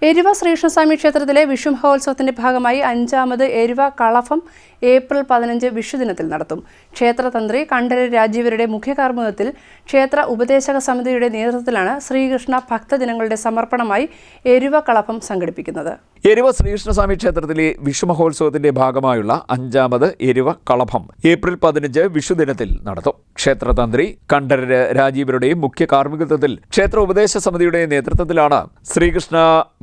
എരുവ ശ്രീകൃഷ്ണസ്വാമി ക്ഷേത്രത്തിലെ വിഷു മഹോത്സവത്തിന്റെ ഭാഗമായി 5ാമത് എരുവ കളഭം ഏപ്രിൽ 15 വിഷുദിനത്തിൽ നടത്തും. ക്ഷേത്രതന്ത്രി കണ്ഠരര് രാജീവരുടെ മുഖ്യകാർമ്മികത്തിൽ ക്ഷേത്ര ഉപദേശക സമിതിയുടെ നേതൃത്വത്തിലാണ് ശ്രീകൃഷ്ണ ഭക്തജനങ്ങളുടെ സമർപ്പണമായി എരുവ കളഭം സംഘടിപ്പിക്കുന്നത്. എരുവ ശ്രീകൃഷ്ണസ്വാമി ക്ഷേത്രത്തിലെ വിഷു മഹോത്സവത്തിന്റെ ഭാഗമായുള്ള 5ാമത് എരുവ കളഭം ഏപ്രിൽ 15 വിഷുദിനത്തിൽ നടത്തും. ക്ഷേത്രതന്ത്രി കണ്ഠരര് രാജീവരുടെ മുഖ്യ കാർമ്മികത്വത്തിൽ ക്ഷേത്ര ഉപദേശ സമിതിയുടെ നേതൃത്വത്തിലാണ് ശ്രീകൃഷ്ണ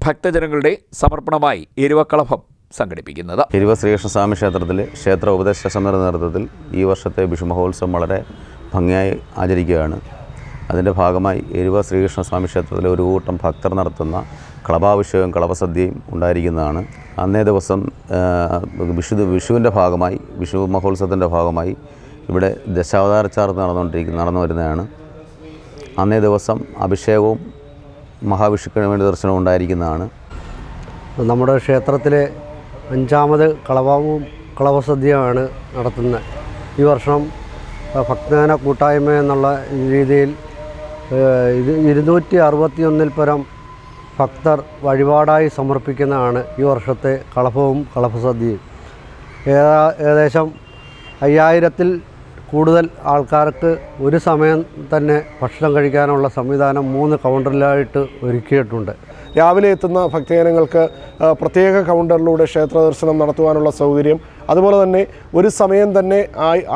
ഭക്തജനങ്ങളുടെ സമർപ്പണമായി എരുവ കളഭം സംഘടിപ്പിക്കുന്നത്. എരുവ ശ്രീകൃഷ്ണസ്വാമി ക്ഷേത്രത്തിലെ ക്ഷേത്ര ഉപദേശ സമിതിയുടെ നേതൃത്വത്തിൽ ഈ വർഷത്തെ വിഷു മഹോത്സവം വളരെ ഭംഗിയായി ആചരിക്കുകയാണ്. അതിൻ്റെ ഭാഗമായി എരുവ ശ്രീകൃഷ്ണസ്വാമി ക്ഷേത്രത്തിലെ ഒരു കൂട്ടം ഭക്തർ നടത്തുന്ന കളഭാഭിഷേകവും കളഭസദ്യയും ഉണ്ടായിരിക്കുന്നതാണ്. അന്നേ ദിവസം വിഷുവിൻ്റെ ഭാഗമായി വിഷു മഹോത്സവത്തിൻ്റെ ഭാഗമായി ഇവിടെ ദശാവതാര ചാർത്ത് നടന്നു വരുന്നതാണ്. അന്നേ ദിവസം അഭിഷേകവും മഹാവിഷുവിന് വേണ്ടി ദർശനവും ഉണ്ടായിരിക്കുന്നതാണ്. നമ്മുടെ ക്ഷേത്രത്തിലെ 5ാമത് കളഭവും കളഭസദ്യയാണ് നടത്തുന്നത്. ഈ വർഷം ഭക്തജന കൂട്ടായ്മ എന്നുള്ള രീതിയിൽ 261 പരം ഭക്തർ വഴിപാടായി സമർപ്പിക്കുന്നതാണ് ഈ വർഷത്തെ കളഭവും കളഭസദ്യയും. ഏകദേശം 5000-ൽ കൂടുതൽ ആൾക്കാർക്ക് ഒരു സമയം തന്നെ ഭക്ഷണം കഴിക്കാനുള്ള സംവിധാനം 3 കൗണ്ടറിലായിട്ട് ഒരുക്കിയിട്ടുണ്ട്. രാവിലെ എത്തുന്ന ഭക്തജനങ്ങൾക്ക് പ്രത്യേക കൗണ്ടറിലൂടെ ക്ഷേത്ര ദർശനം നടത്തുവാനുള്ള സൗകര്യം, അതുപോലെ തന്നെ ഒരു സമയം തന്നെ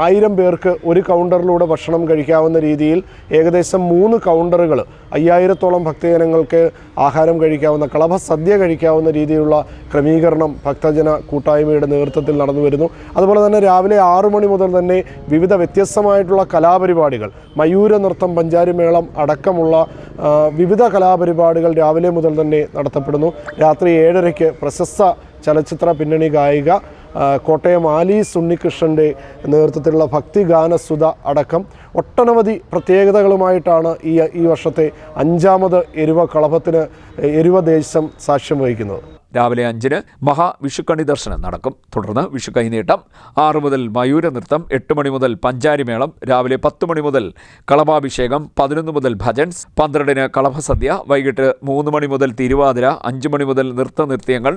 1000 പേർക്ക് ഒരു കൗണ്ടറിലൂടെ ഭക്ഷണം കഴിക്കാവുന്ന രീതിയിൽ ഏകദേശം 3 കൗണ്ടറുകൾ 5000-ത്തോളം ഭക്തജനങ്ങൾക്ക് ആഹാരം കഴിക്കാവുന്ന കളഭസദ്യ കഴിക്കാവുന്ന രീതിയിലുള്ള ക്രമീകരണം ഭക്തജന കൂട്ടായ്മയുടെ നേതൃത്വത്തിൽ നടന്നു വരുന്നു. അതുപോലെ തന്നെ രാവിലെ 6 മണി മുതൽ തന്നെ വിവിധ വ്യത്യസ്തമായിട്ടുള്ള കലാപരിപാടികൾ, മയൂര നൃത്തം, പഞ്ചാരിമേളം അടക്കമുള്ള വിവിധ കലാപരിപാടികൾ രാവിലെ മുതൽ തന്നെ നടത്തപ്പെടുന്നു. രാത്രി 7:30-ക്ക് പ്രശസ്ത ചലച്ചിത്ര പിന്നണി ഗായിക കോട്ടയം ആലീസ് ഉണ്ണികൃഷ്ണൻ്റെ നേതൃത്വത്തിലുള്ള ഭക്തിഗാനസുധ അടക്കം ഒട്ടനവധി പ്രത്യേകതകളുമായിട്ടാണ് ഈ വർഷത്തെ 5ാമത് എരുവ കളഭത്തിന് എരുവ ദേശം സാക്ഷ്യം വഹിക്കുന്നത്. രാവിലെ 5-ന് മഹാവിഷുക്കണി ദർശനം നടക്കും. തുടർന്ന് വിഷു കൈനീട്ടം, 6 മുതൽ മയൂര നൃത്തം, 8 മണി മുതൽ പഞ്ചാരിമേളം, രാവിലെ 10 മണി മുതൽ കളഭാഭിഷേകം, 11 മുതൽ ഭജൻസ്, 12-ന് കളഭസദ്യ, വൈകിട്ട് 3 മണി മുതൽ തിരുവാതിര, 5 മണി മുതൽ നൃത്തനൃത്യങ്ങൾ,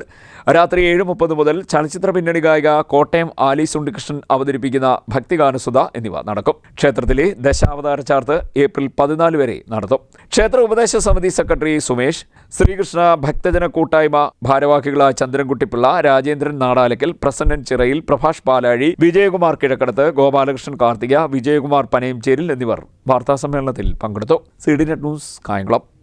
രാത്രി 7:30 മുതൽ ചലച്ചിത്ര പിന്നണി ഗായിക കോട്ടയം ആലീസ് ഉണ്ണികൃഷ്ണൻ അവതരിപ്പിക്കുന്ന ഭക്തിഗാനസുധ എന്നിവ നടക്കും. ക്ഷേത്രത്തിലെ ദശാവതാര ചാർത്ത് ഏപ്രിൽ 14 വരെ നടത്തും. ക്ഷേത്ര ഉപദേശ സമിതി സെക്രട്ടറി സുമേഷ്, ശ്രീകൃഷ്ണ ഭക്തജന കൂട്ടായ്മ ഭാരവാഹികളായ ചന്ദ്രൻകുട്ടിപ്പിള്ള, രാജേന്ദ്രൻ നാടാലക്കൽ, പ്രസന്നൻ ചിറയിൽ, പ്രഭാഷ് പാലാഴി, വിജയകുമാർ കിഴക്കടത്ത്, ഗോപാലകൃഷ്ണൻ കാർത്തിക, വിജയകുമാർ പനയംചേരിൽ എന്നിവർ വാർത്താസമ്മേളനത്തിൽ പങ്കെടുത്തു. CDNet news, Kayamkulam.